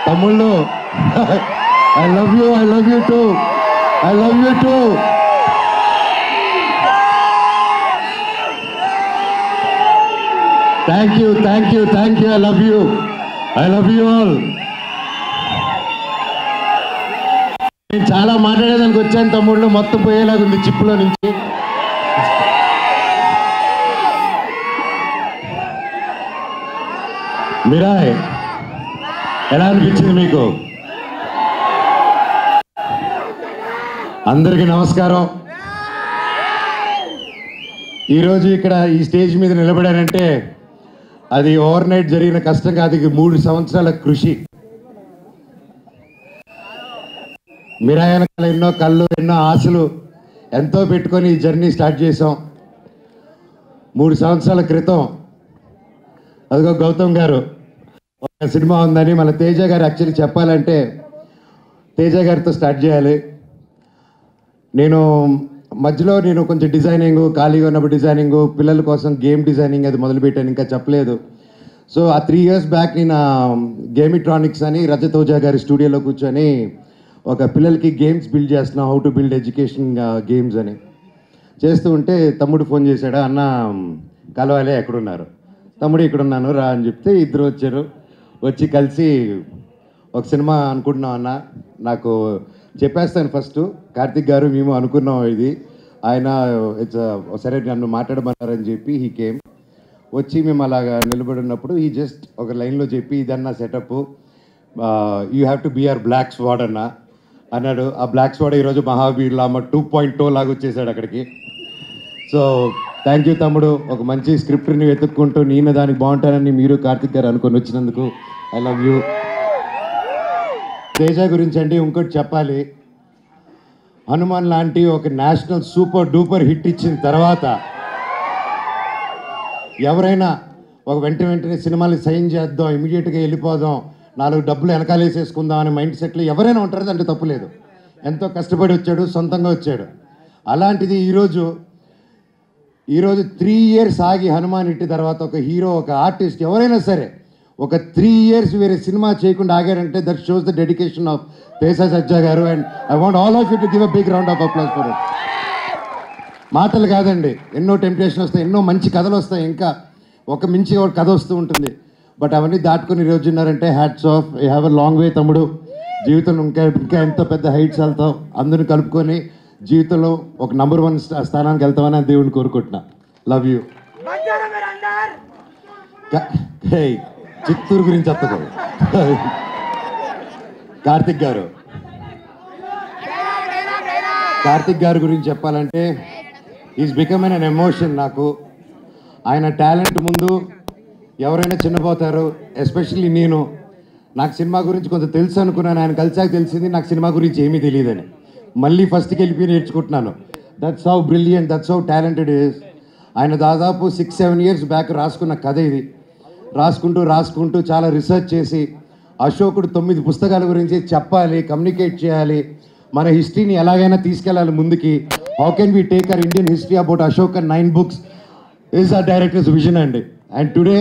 తమ్ముళ్ళు I love you two. Thank you. I love you all. నేను చాలా మాట్లాడేదానికి వచ్చాను తమ్ముళ్ళు, మొత్తం పోయేలాగా ఉంది చిప్పులో నుంచి. మిరాయ్ ఎలా అనిపించింది మీకు? అందరికీ నమస్కారం. ఈరోజు ఇక్కడ ఈ స్టేజ్ మీద నిలబడానంటే అది ఓవర్ నైట్ జరిగిన కష్టం కాదు, 3 సంవత్సరాల కృషి. మిరాయ్ వెనకాల ఎన్నో కళ్ళు, ఎన్నో ఆశలు ఎంతో పెట్టుకొని ఈ జర్నీ స్టార్ట్ చేసాం. 3 సంవత్సరాల క్రితం అదిగో గౌతమ్ గారు ఒక సినిమా ఉందని మన తేజ గారు యాక్చువల్లీ చెప్పాలంటే తేజ గారితో స్టార్ట్ చేయాలి. మధ్యలో నేను కొంచెం డిజైనింగ్ ఖాళీగా ఉన్నప్పుడు డిజైనింగ్, పిల్లల కోసం గేమ్ డిజైనింగ్ అది మొదలుపెట్టాను, ఇంకా చెప్పలేదు. సో ఆ 3 years బ్యాక్ నేను గేమిట్రానిక్స్ అని రజత్ ఓజా గారి స్టూడియోలో కూర్చొని ఒక పిల్లలకి గేమ్స్ బిల్డ్ చేస్తున్నాం, how to build education games అని చేస్తూ ఉంటే తమ్ముడు ఫోన్ చేశాడు, అన్న కలవాలి ఎక్కడున్నారు? తమ్ముడు ఇక్కడున్నాను రా అని చెప్తే ఇద్దరు వచ్చారు. వచ్చి కలిసి ఒక సినిమా అనుకుంటున్నాం అన్న, నాకు చెప్పేస్తాను ఫస్ట్, కార్తిక్ గారు మేము అనుకున్నాం ఇది, ఆయన సరే నన్ను మాట్లాడమన్నారని చెప్పి హీ కేమ్. వచ్చి మేము అలాగా నిలబడినప్పుడు ఈ జస్ట్ ఒక లైన్లో చెప్పి ఇదన్నా setup, you have to be our block squad అన్నాడు. ఆ బ్లాక్ స్వాడ్ ఈరోజు మహావీర్ లామ 2.0 లాగా వచ్చేసాడు అక్కడికి. సో థ్యాంక్ యూ తమ్ముడు, ఒక మంచి స్క్రిప్ట్ని వెతుక్కుంటూ నేను దానికి బాగుంటానని మీరు కార్తిక్ గారు అనుకొని వచ్చినందుకు ఐ లవ్ యూ. తేజ గురించి అంటే ఇంకోటి చెప్పాలి, హనుమాన్ లాంటి ఒక నేషనల్ సూపర్ డూపర్ హిట్ ఇచ్చిన తర్వాత ఎవరైనా ఒక వెంటనే సినిమాలు సైన్ చేద్దాం, ఇమీడియట్గా వెళ్ళిపోదాం, 4 డబ్బులు వెనకాలేసేసుకుందాం అనే మైండ్ సెట్లో ఎవరైనా ఉంటారు, అంటే తప్పులేదు. ఎంతో కష్టపడి వచ్చాడు, సొంతంగా వచ్చాడు. అలాంటిది ఈరోజు 3 years ఆగి హనుమాన్ హిట్ తర్వాత ఒక హీరో, ఒక ఆర్టిస్ట్ ఎవరైనా సరే ఒక 3 years వేరే సినిమా చేయకుండా ఆగారంటే that shows the dedication of Teja Sajja గారు. And I want all of you to give a big round of applause for it. మాటలు కాదండి, ఎన్నో టెంప్టేషన్ వస్తాయి, ఎన్నో మంచి కథలు వస్తాయి, ఇంకా ఒక మించి ఒక కథ వస్తూ ఉంటుంది. బట్ అవన్నీ దాటుకొని ఈరోజు ఉన్నారంటే hats off. You have a long way తమ్ముడు. జీవితంలో ఇంకా ఎంతో పెద్ద హైట్స్ వెళ్తావు, అందరిని కలుపుకొని జీవితంలో ఒక నంబర్ 1 స్థానానికి వెళ్తామని దేవుడిని కోరుకుంటున్నా. Love you. చిత్తూరు గురించి చెప్తారు కార్తిక్ గారి గురించి చెప్పాలంటే ఈజ్ బికమ్ అన్ ఎమోషన్ నాకు. ఆయన టాలెంట్ ముందు ఎవరైనా చిన్నపోతారు, ఎస్పెషల్లీ నాకు సినిమా గురించి కొంత తెలుసు అనుకున్నాను, ఆయన కలిసాక తెలిసింది నాకు సినిమా గురించి ఏమీ తెలియదని. మళ్ళీ ఫస్ట్కి వెళ్ళిపోయి నేర్చుకుంటున్నాను. That's how brilliant, that's how talented is. ఆయన దాదాపు 6-7 years బ్యాక్ రాసుకున్న కథ ఇది. రాసుకుంటూ చాలా రీసెర్చ్ చేసి అశోకుడు 9 పుస్తకాల గురించి చెప్పాలి, కమ్యూనికేట్ చేయాలి, మన హిస్టరీని ఎలాగైనా తీసుకెళ్ళాలి ముందుకి. How can we take our Indian history about Ashok and 9 books is ఆ డైరెక్టర్స్ విజన్ అండి. And today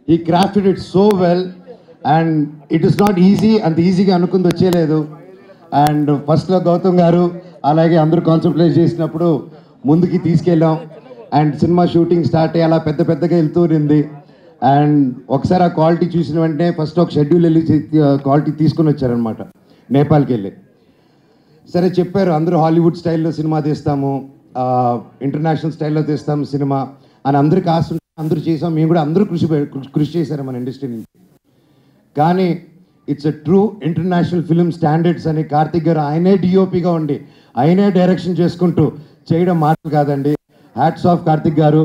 he crafted it so well and it is not easy, అంత ఈజీగా అనుకుంది వచ్చేలేదు. అండ్ ఫస్ట్లో గౌతమ్ గారు అలాగే అందరూ కాన్సన్ట్రేట్ చేసినప్పుడు ముందుకి తీసుకెళ్ళాం. అండ్ సినిమా షూటింగ్ స్టార్ట్ అయ్యి అలా పెద్దగా వెళ్తూ ఉంది. అండ్ ఒకసారి ఆ క్వాలిటీ చూసిన వెంటనే ఫస్ట్ ఒక షెడ్యూల్ వెళ్ళి క్వాలిటీ తీసుకుని వచ్చారనమాట, నేపాల్కి వెళ్ళి. సరే చెప్పారు, అందరూ హాలీవుడ్ స్టైల్లో సినిమా తీస్తాము, ఇంటర్నేషనల్ స్టైల్లో తీస్తాము సినిమా అని అందరికి ఆశ ఉంటే అందరూ చేసాం. మేము కూడా అందరూ కృషి చేశారు మన ఇండస్ట్రీ నుంచి. కానీ it's a true international film standards అని కార్తిక్ గారు ఆయనే డిఓపిగా ఉండి ఆయనే డైరెక్షన్ చేసుకుంటూ చేయడం మాటలు కాదండి. హ్యాట్స్ ఆఫ్ కార్తిక్ గారు.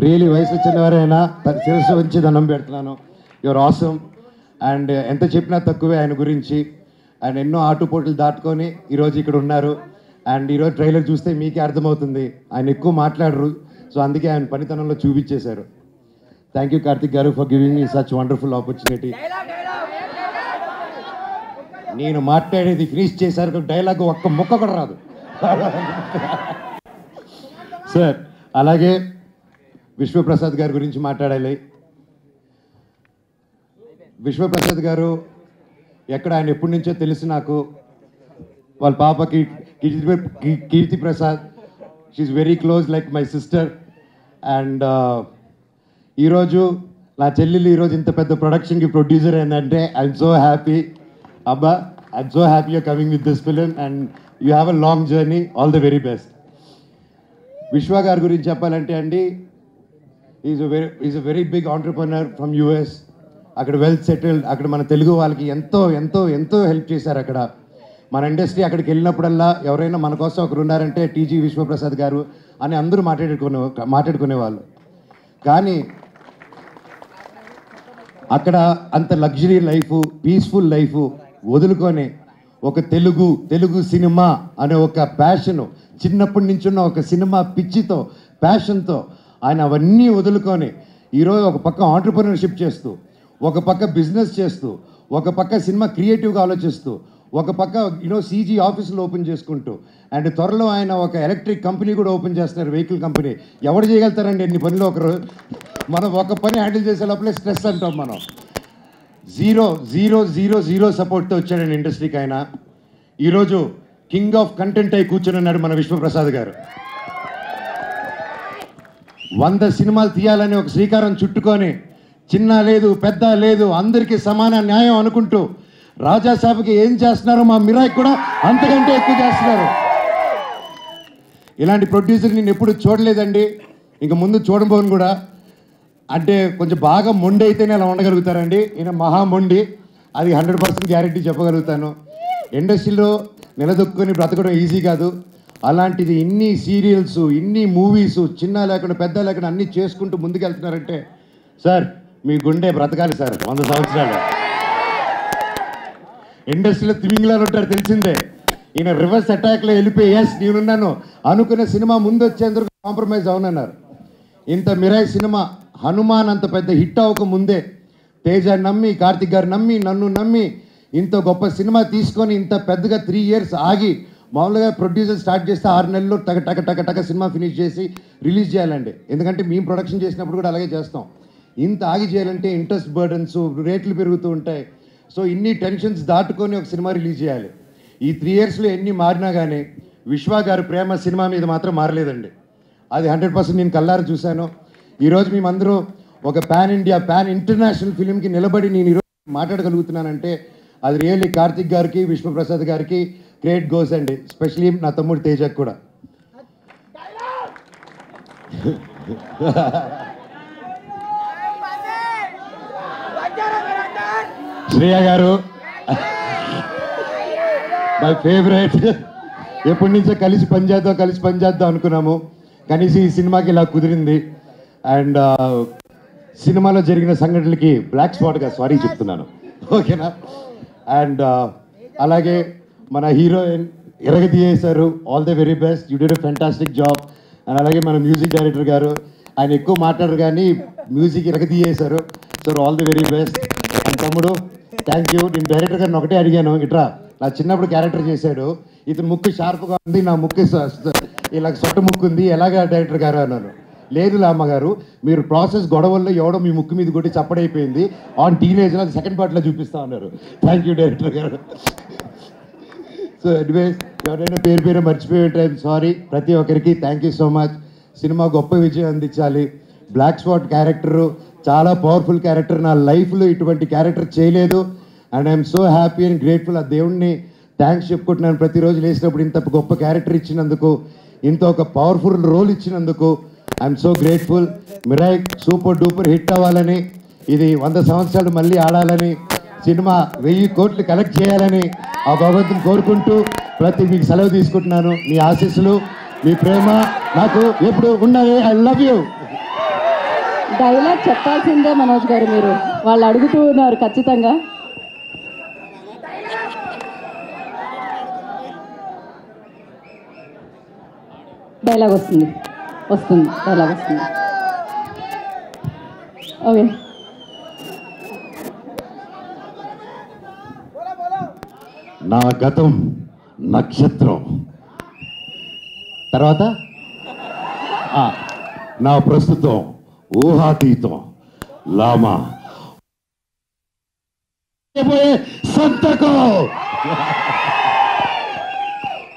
రియలీ వయసు వచ్చిన వారైనా శిరస్సు వచ్చి దండం పెడుతున్నాను. Your awesome. అండ్ ఎంత చెప్పినా తక్కువే ఆయన గురించి. అండ్ ఎన్నో ఆటుపోట్లు దాటుకొని ఈరోజు ఇక్కడ ఉన్నారు. అండ్ ఈరోజు ట్రైలర్ చూస్తే మీకే అర్థమవుతుంది, ఆయన ఎక్కువ మాట్లాడరు, సో అందుకే ఆయన పనితనంలో చూపించేశారు. థ్యాంక్ యూ కార్తిక్ గారు for giving me such wonderful opportunity. నేను మాట్లాడేది ఫినిష్ చేశారు, డైలాగ్ ఒక్క ముక్క కూడా రాదు సార్. అలాగే విశ్వప్రసాద్ గారి గురించి మాట్లాడాలి. విశ్వప్రసాద్ గారు ఎక్కడ ఆయన ఎప్పటి నుంచో తెలుసు నాకు. వాళ్ళ పాపకి Keerthi Prasad, she's very close like my sister. And ఈరోజు నా చెల్లెలు ఈరోజు ఇంత పెద్ద ప్రొడక్షన్కి ప్రొడ్యూసర్ ఏంటంటే ఐఎమ్ సో హ్యాపీ. అబ్బా, I'm so happy you're coming with this film and you have a long journey. All the very best. Vishwa గారి గురించి చెప్పాలంటే అండి, is a very big entrepreneur from US. అక్కడ వెల్ సెటిల్డ్. అక్కడ మన తెలుగు వాళ్ళకి ఎంతో ఎంతో ఎంతో హెల్ప్ చేశారు. అక్కడ మన ఇండస్ట్రీ అక్కడికి వెళ్ళినప్పుడల్లా ఎవరైనా మన కోసం ఒకరు ఉన్నారంటే టీజీ విశ్వప్రసాద్ గారు అని అందరూ మాట్లాడుకునేవాళ్ళు. కానీ అక్కడ అంత లగ్జరీ లైఫ్, పీస్ఫుల్ లైఫ్ వదులుకొని ఒక తెలుగు సినిమా అనే ఒక ప్యాషను, చిన్నప్పటి నుంచి ఉన్న ఒక సినిమా పిచ్చితో, ప్యాషన్తో ఆయన అవన్నీ వదులుకొని ఈరోజు ఒక పక్క ఆంటర్ప్రెన్యూర్షిప్ చేస్తూ, ఒక పక్క బిజినెస్ చేస్తూ, ఒక పక్క సినిమా క్రియేటివ్గా ఆలోచిస్తూ, ఒక పక్క సీజీ ఆఫీసులు ఓపెన్ చేసుకుంటూ, అండ్ త్వరలో ఆయన ఒక ఎలక్ట్రిక్ కంపెనీ కూడా ఓపెన్ చేస్తున్నారు, వెహికల్ కంపెనీ. ఎవరు చేయగలుగుతారండి ఎన్ని పనులు ఒకరు? మనం ఒక పని హ్యాండిల్ చేసే లోపలే స్ట్రెస్ అంటాం మనం. జీరో జీరో జీరో జీరో సపోర్ట్తో వచ్చాడండి ఇండస్ట్రీకి ఆయన. ఈరోజు కింగ్ ఆఫ్ కంటెంట్ అయి కూర్చొని ఉన్నాడు మన విశ్వప్రసాద్ గారు. 100 సినిమాలు తీయాలని ఒక శ్రీకారం చుట్టుకొని, చిన్న లేదు పెద్ద లేదు అందరికీ సమాన న్యాయం అనుకుంటూ రాజాసాబ్కి ఏం చేస్తున్నారో మా మిరాయ్ కూడా అంతకంటే ఎక్కువ చేస్తున్నారు. ఇలాంటి ప్రొడ్యూసర్ నేను ఎప్పుడు చూడలేదండి, ఇంక ముందు చూడబోను కూడా. అంటే కొంచెం బాగా మొండి అయితేనే అలా ఉండగలుగుతారండి. ఈయన మహా మొండి, అది 100% గ్యారెంటీ చెప్పగలుగుతాను. ఇండస్ట్రీలో నిలదొక్కుని బ్రతకడం ఈజీ కాదు. అలాంటిది ఇన్ని సీరియల్స్, ఇన్ని మూవీస్, చిన్న లేకుండా పెద్ద లేకుండా అన్నీ చేసుకుంటూ ముందుకెళ్తున్నారంటే సార్ మీ గుండె బ్రతకాలి సార్ 100 సంవత్సరాలు. ఇండస్ట్రీలో తిమింగిలాలు ఉంటారు తెలిసిందే. ఈయన రివర్స్ అటాక్లో వెళ్ళిపోయి ఎస్ నేనున్నాను అనుకున్న సినిమా ముందు వచ్చేందుకు కాంప్రమైజ్ అవునన్నారు. ఇంత మిరాయ్ సినిమా హనుమాన్ అంత పెద్ద హిట్ అవ్వక ముందే తేజ నమ్మి, కార్తిక్ గారు నమ్మి, నన్ను నమ్మి ఇంత గొప్ప సినిమా తీసుకొని ఇంత పెద్దగా 3 years ఆగి, మామూలుగా ప్రొడ్యూసర్ స్టార్ట్ చేస్తే 6 నెలల్లో టక సినిమా ఫినిష్ చేసి రిలీజ్ చేయాలండి. ఎందుకంటే మేము ప్రొడక్షన్ చేసినప్పుడు కూడా అలాగే చేస్తాం. ఇంత ఆగి చేయాలంటే ఇంట్రెస్ట్ బర్డన్స్, రేట్లు పెరుగుతూ ఉంటాయి. సో ఇన్ని టెన్షన్స్ దాటుకొని ఒక సినిమా రిలీజ్ చేయాలి. ఈ 3 yearsలో ఎన్ని మారినా కానీ విశ్వ గారి ప్రేమ సినిమా మీద మాత్రం మారలేదండి. అది 100% నేను కల్లారు చూశాను. ఈరోజు మేమందరూ ఒక పాన్ ఇండియా, పాన్ ఇంటర్నేషనల్ ఫిలింకి నిలబడి నేను ఈరోజు మాట్లాడగలుగుతున్నానంటే అది రియల్లీ కార్తిక్ గారికి, విశ్వప్రసాద్ గారికి క్రెడిట్ గోస్ అండి. ఎస్పెషలీ నా తమ్ముడు తేజకు కూడా. శ్రేయ గారు మై ఫేవరెట్. ఎప్పటి నుంచో కలిసి పనిచేద్దాం అనుకున్నాము. కనీసం ఈ సినిమాకి ఇలా కుదిరింది. అండ్ సినిమాలో జరిగిన సంఘటనలకి బ్లాక్ స్పాట్గా సారీ చెప్తున్నాను, ఓకేనా? అండ్ అలాగే మన హీరోయిన్ ఎరగదీయేశారు. All the very best, you did a fantastic job. And అలాగే మన మ్యూజిక్ డైరెక్టర్ గారు, ఆయన ఎక్కువ మాట్లాడరు కానీ మ్యూజిక్ ఎరగదీయేశారు. So all the very best. And తమ్ముడు థ్యాంక్ యూ. నేను డైరెక్టర్ గారిని ఒకటే అడిగాను, ఇట్రా నా చిన్నప్పుడు క్యారెక్టర్ చేశాడు, ఇతను ముక్కు షార్ప్గా ఉంది, నా ముక్కు ఇలా సొట్ట ముక్కు ఉంది, ఎలాగా డైరెక్టర్ గారు అన్నాను. లేదు అమ్మగారు, మీరు ప్రాసెస్ గొడవల్లో ఎవడో మీ ముక్కు మీద కొట్టి చప్పడైపోయింది, ఆన్ టీనేజ్లో అది సెకండ్ పార్ట్లో చూపిస్తా ఉన్నారు. థ్యాంక్ యూ డైరెక్టర్ గారు. సో ఎనీవేస్ ఎవరైనా పేరు మర్చిపోయి ఉంటే సారీ. ప్రతి ఒక్కరికి thank you so much. Cinema గొప్ప విజయం అందించాలి. బ్లాక్ స్పాట్ క్యారెక్టరు చాలా పవర్ఫుల్ క్యారెక్టర్. నా లైఫ్లో ఇటువంటి క్యారెక్టర్ చేయలేదు. And I'm so happy and grateful. ఆ దేవుడిని థ్యాంక్స్ చెప్పుకుంటున్నాను. ప్రతిరోజు లేచినప్పుడు ఇంత గొప్ప క్యారెక్టర్ ఇచ్చినందుకు, ఇంత ఒక పవర్ఫుల్ రోల్ ఇచ్చినందుకు I'm so grateful. Mirai super duper hit అవ్వాలని, ఇది 100 సంవత్సరాలు మళ్ళీ ఆడాలని, సినిమా 1000 కోట్లు కలెక్ట్ చేయాలని ఆ భగవంతుని కోరుకుంటూ మీకు సెలవు తీసుకుంటున్నాను. మీ ఆశీస్సులు, మీ ప్రేమ నాకు ఎప్పుడు ఉన్నది. I love you. డైలాగ్ చెప్పాల్సిందే మనోజ్ గారు, మీరు వాళ్ళు అడుగుతూ ఉన్నారు ఖచ్చితంగా. డైలాగ్ వస్తుంది డైలాగ్ వస్తుంది. ఓకే, నా గతం నక్షత్రం, తర్వాత నా ప్రస్తుతం ఊహాతీతం లామా. సంతకం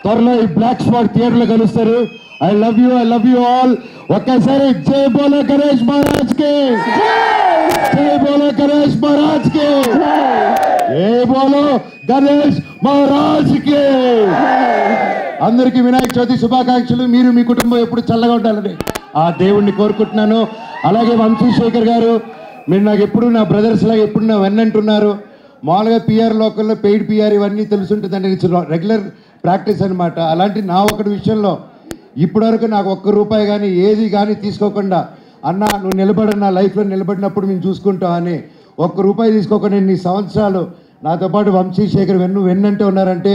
త్వరలో ఈ బ్లాక్ స్పాట్ థియేటర్ లో కలుస్తారు. I love you all. ఒక్కసారి జై బోలో గణేష్ మహారాజ్ కి, జై బోలో గణేష్ మహారాజ్ కి, జై బోలో గణేష్ మహారాజ్ కి. అందరికీ వినాయక చవితి శుభాకాంక్షలు. మీరు మీ కుటుంబం ఎప్పుడు చల్లగా ఉండాలని ఆ దేవుణ్ణి కోరుకుంటున్నాను. అలాగే వంశీశేఖర్ గారు, మీరు నాకు ఎప్పుడు నా బ్రదర్స్ లాగా ఎప్పుడు నా వెన్నంటున్నారు. మామూలుగా పిఆర్ లోకల్లో పెయిడ్ పిఆర్ ఇవన్నీ తెలుసుంటుందండి, ఇట్స్ రెగ్యులర్ ప్రాక్టీస్ అనమాట. అలాంటి నా ఒకటి విషయంలో ఇప్పటివరకు నాకు ఒక్క రూపాయి కానీ ఏది కానీ తీసుకోకుండా, అన్న నువ్వు నిలబడి నా లైఫ్లో నిలబడినప్పుడు మేము చూసుకుంటాం అని ఒక్క రూపాయి తీసుకోకుండా ఇన్ని సంవత్సరాలు నాతో పాటు వంశీశేఖర్ వెన్నంటే ఉన్నారంటే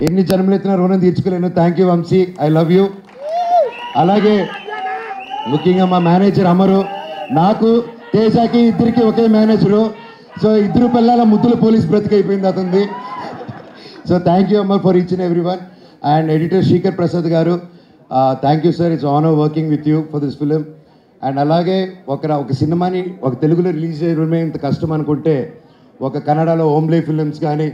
ఎన్ని జన్మలు ఎత్తినా రుణం తీర్చుకోలేను. Thank you Vamsi, I love you. అలాగే ముఖ్యంగా మా మేనేజర్ అమరు, నాకు తేజాకి ఇద్దరికి ఒకే మేనేజరు. సో ఇద్దరు పిల్లల ముద్దుల పోలీస్ బ్రతికైపోయింది అతనిది. So thank you Amar for each and every one. And editor Shekhar Prasad గారు, thank you sir, it's honour working with you for this film. అండ్ అలాగే ఒక సినిమాని ఒక తెలుగులో రిలీజ్ చేయడమే ఇంత కష్టం అనుకుంటే, ఒక కన్నడలో ఓమ్లే ఫిలిమ్స్ కానీ,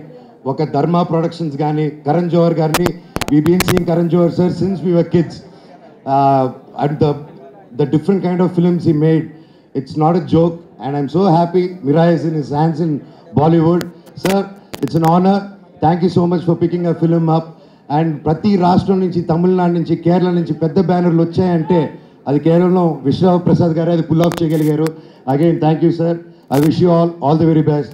ఒక ధర్మా ప్రొడక్షన్స్ కానీ, కరణ్ జోహర్ గారిని we been seeing Karan Johar sir since we were kids. And the different kind of films he made, it's not a joke, and I'm so happy Mira is in his hands in Bollywood. Sir, it's an honor. Thank you so much for picking a film up. And ప్రతి రాష్ట్రం నుంచి, తమిళనాడు నుంచి, కేరళ నుంచి పెద్ద బ్యానర్లు వచ్చాయంటే అది కేవలం విశ్వప్రసాద్ గారే అది పుల్ ఆఫ్ చేయగలిగారు. Again thank you sir. I wish you all the very best.